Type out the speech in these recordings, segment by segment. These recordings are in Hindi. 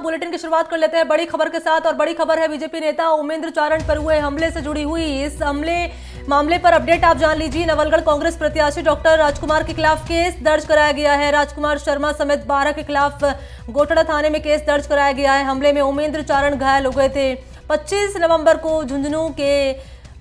बुलेटिन की शुरुआत कर लेते हैं बड़ी खबर के साथ और बड़ी खबर है बीजेपी नेता उमेंद्र चारण पर हुए हमले से जुड़ी हुई। इस मामले पर अपडेट आप जान लीजिए। नवलगढ़ कांग्रेस प्रत्याशी डॉक्टर राजकुमार के खिलाफ केस दर्ज कराया गया है। राजकुमार शर्मा समेत 12 के खिलाफ गोटड़ा थाने में केस दर्ज कराया गया है। हमले में उमेंद्र चारण घायल हो गए थे। 25 नवंबर को झुंझुनू के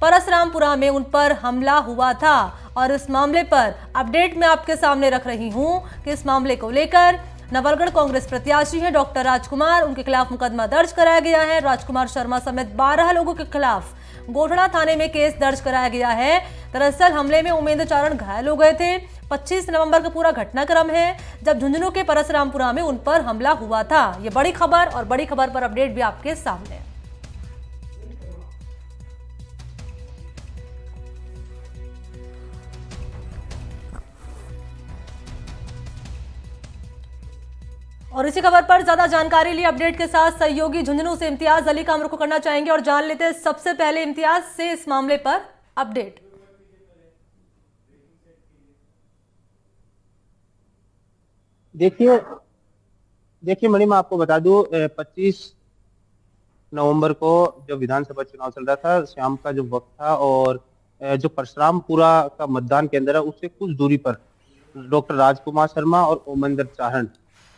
परसरामपुरा में उन पर हमला हुआ था और इस मामले पर अपडेट मैं आपके सामने रख रही हूं कि इस मामले को लेकर नवलगढ़ कांग्रेस प्रत्याशी हैं डॉक्टर राजकुमार, उनके खिलाफ मुकदमा दर्ज कराया गया है। राजकुमार शर्मा समेत 12 लोगों के खिलाफ गोठड़ा थाने में केस दर्ज कराया गया है। दरअसल हमले में उमेंद्र चारण घायल हो गए थे। 25 नवंबर का पूरा घटनाक्रम है जब झुंझुनू के परसरामपुरा में उन पर हमला हुआ था। ये बड़ी खबर और बड़ी खबर पर अपडेट भी आपके सामने है। और इसी खबर पर ज्यादा जानकारी लिए अपडेट के साथ सहयोगी झुंझुनू से इम्तियाज अली का हम रुख करना चाहेंगे और जान लेते हैं सबसे पहले इम्तियाज से इस मामले पर अपडेट। देखिए मणि, मैं आपको बता दूं 25 नवंबर को जब विधानसभा चुनाव चल रहा था, शाम का जो वक्त था और जो परशुरामपुरा का मतदान केंद्र है उससे कुछ दूरी पर डॉक्टर राजकुमार शर्मा और ओमेंद्र चारण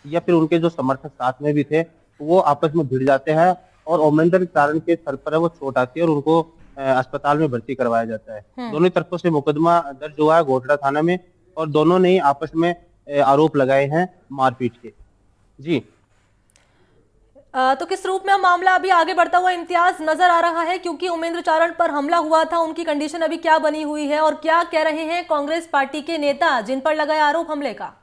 या फिर उनके जो समर्थक साथ में भी थे वो आपस में भिड़ जाते हैं और ओमेंद्र चारण के सर पर है वो चोट आती है और उनको अस्पताल में भर्ती करवाया जाता है। दोनों तरफों से मुकदमा दर्ज हुआ है गोठड़ा थाना में और दोनों ने ही आपस में आरोप लगाए हैं मारपीट के। जी तो किस रूप में मामला अभी आगे बढ़ता हुआ इम्तियाज नजर आ रहा है, क्योंकि उमेंद्र चारण पर हमला हुआ था, उनकी कंडीशन अभी क्या बनी हुई है और क्या कह रहे हैं कांग्रेस पार्टी के नेता जिन पर लगाया आरोप हमले का?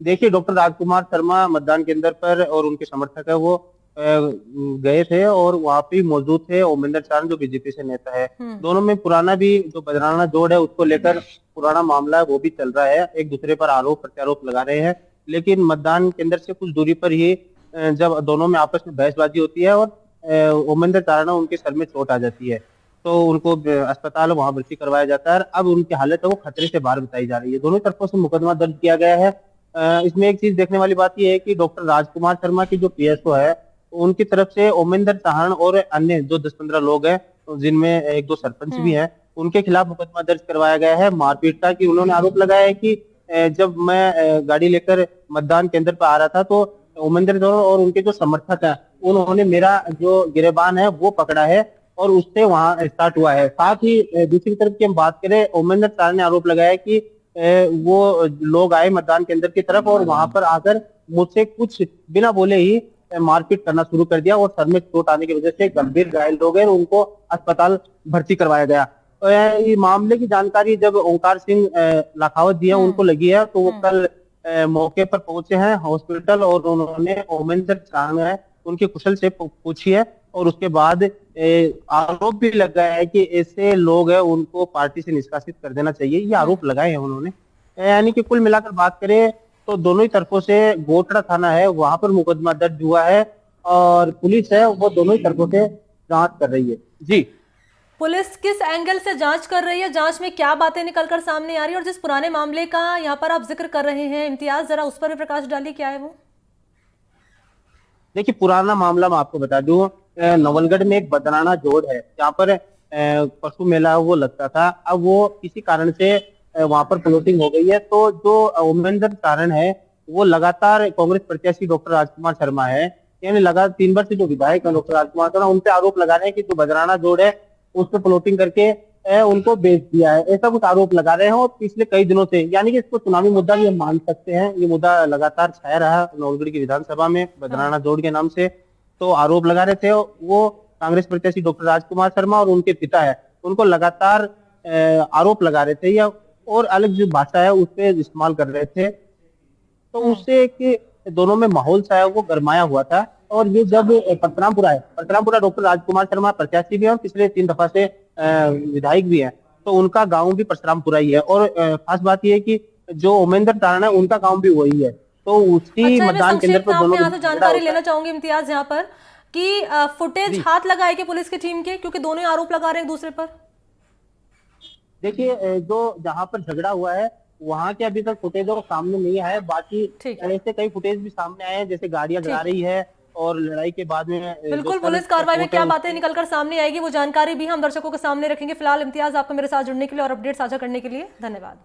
देखिए, डॉक्टर राजकुमार शर्मा मतदान केंद्र पर और उनके समर्थक है वो गए थे और वहां पे मौजूद थे ओमेंद्र चारण जो बीजेपी से नेता है। दोनों में पुराना भी जो बदराना जोड़ है उसको लेकर पुराना मामला है वो भी चल रहा है। एक दूसरे पर आरोप प्रत्यारोप लगा रहे हैं, लेकिन मतदान केंद्र से कुछ दूरी पर ही जब दोनों में आपस में बहसबाजी होती है और ओमेंद्र चारण उनके सर में चोट आ जाती है तो उनको अस्पताल वहां भर्ती करवाया जाता है। अब उनकी हालत है वो खतरे से बाहर बताई जा रही है। दोनों तरफों से मुकदमा दर्ज किया गया है। इसमें एक चीज देखने वाली बात यह है कि डॉक्टर राजकुमार शर्मा की जो पीएसओ है उनकी तरफ से ओमेंद्र चारण और अन्य जो 10-15 लोग हैं जिनमें एक दो सरपंच भी हैं उनके खिलाफ मुकदमा दर्ज करवाया गया है मारपीट का। कि उन्होंने आरोप लगाया है कि जब मैं गाड़ी लेकर मतदान केंद्र पर आ रहा था तो ओमेंद्र चारण और उनके जो समर्थक है उन्होंने मेरा जो गिरेबान है वो पकड़ा है और उससे वहां स्टार्ट हुआ है। साथ ही दूसरी तरफ की हम बात करें, ओमेंद्र चारण ने आरोप लगाया कि वो लोग आए मतदान केंद्र की तरफ और वहां पर आकर मुझसे कुछ बिना बोले ही मारपीट करना शुरू कर दिया और सर में चोट आने की वजह से गंभीर घायल हो गए और उनको अस्पताल भर्ती करवाया गया। तो ये मामले की जानकारी जब ओंकार सिंह लाखावत जी है उनको लगी है तो वो कल मौके पर पहुंचे हैं हॉस्पिटल और उन्होंने ओमेंद्र चारण है उनके कुशल से पूछी है और उसके बाद आरोप भी लगाया है कि ऐसे लोग हैं उनको पार्टी से निष्कासित कर देना चाहिए। ये आरोप लगाए हैं उन्होंने। यानी कि कुल मिलाकर बात करें तो दोनों ही तरफों से गोठड़ा थाना है वहां पर मुकदमा दर्ज हुआ है और पुलिस है वो दोनों ही तरफों से जांच कर रही है। जी, पुलिस किस एंगल से जांच कर रही है, जांच में क्या बातें निकलकर सामने आ रही है और जिस पुराने मामले का यहाँ पर आप जिक्र कर रहे हैं इम्तियाज, जरा उस पर भी प्रकाश डालिए, क्या है वो? देखिए, पुराना मामला मैं आपको बता दूं, नवलगढ़ में एक बदराना जोड़ है जहाँ पर पशु मेला वो लगता था। अब वो किसी कारण से वहां पर प्लॉटिंग हो गई है तो जो ओमेंद्र चारण है वो लगातार कांग्रेस प्रत्याशी डॉक्टर राजकुमार शर्मा है यानी लगातार 3 बार से जो विधायक है डॉक्टर राजकुमार शर्मा उन पे आरोप लगा रहे हैं कि जो बदराना जोड़ है उस पर प्लॉटिंग करके उनको बेच दिया है, ऐसा कुछ आरोप लगा रहे हैं। और पिछले कई दिनों से यानी कि इसको चुनावी मुद्दा भी हम मान सकते हैं, ये मुद्दा लगातार छाया रहा नवलगढ़ की विधानसभा में बदराना जोड़ के नाम से। तो आरोप लगा रहे थे वो कांग्रेस प्रत्याशी डॉक्टर राजकुमार शर्मा और उनके पिता है उनको लगातार आरोप लगा रहे थे या और अलग जो भाषा है उस पर इस्तेमाल कर रहे थे। तो उससे एक दोनों में माहौल सा है वो गरमाया हुआ था। और ये जब परशुरामपुरा डॉक्टर राजकुमार शर्मा प्रत्याशी भी है और पिछले 3 दफा से विधायक भी है तो उनका गांव भी परशुरामपुरा ही है। और खास बात यह है कि जो ओमेंद्र चारण है उनका गांव भी वही है तो उसी मतदान केंद्र पर दोनों यहाँ से जानकारी लेना चाहूंगी इम्तियाज यहाँ पर कि फुटेज हाथ लगाए कि पुलिस की टीम के, क्योंकि दोनों आरोप लगा रहे हैं दूसरे पर। देखिए, जो जहां पर झगड़ा हुआ है वहाँ के अभी तक फुटेज और सामने नहीं आया है। बाकी ठीक है। ऐसे कई फुटेज भी सामने आए हैं, जैसे गाड़ियां ठीक जला है। रही है और लड़ाई के बाद में बिल्कुल, पुलिस कार्रवाई में क्या बातें निकलकर सामने आएगी वो जानकारी भी हम दर्शकों के सामने रखेंगे। फिलहाल इम्तियाज, आपका मेरे साथ जुड़ने के लिए और अपडेट साझा करने के लिए धन्यवाद।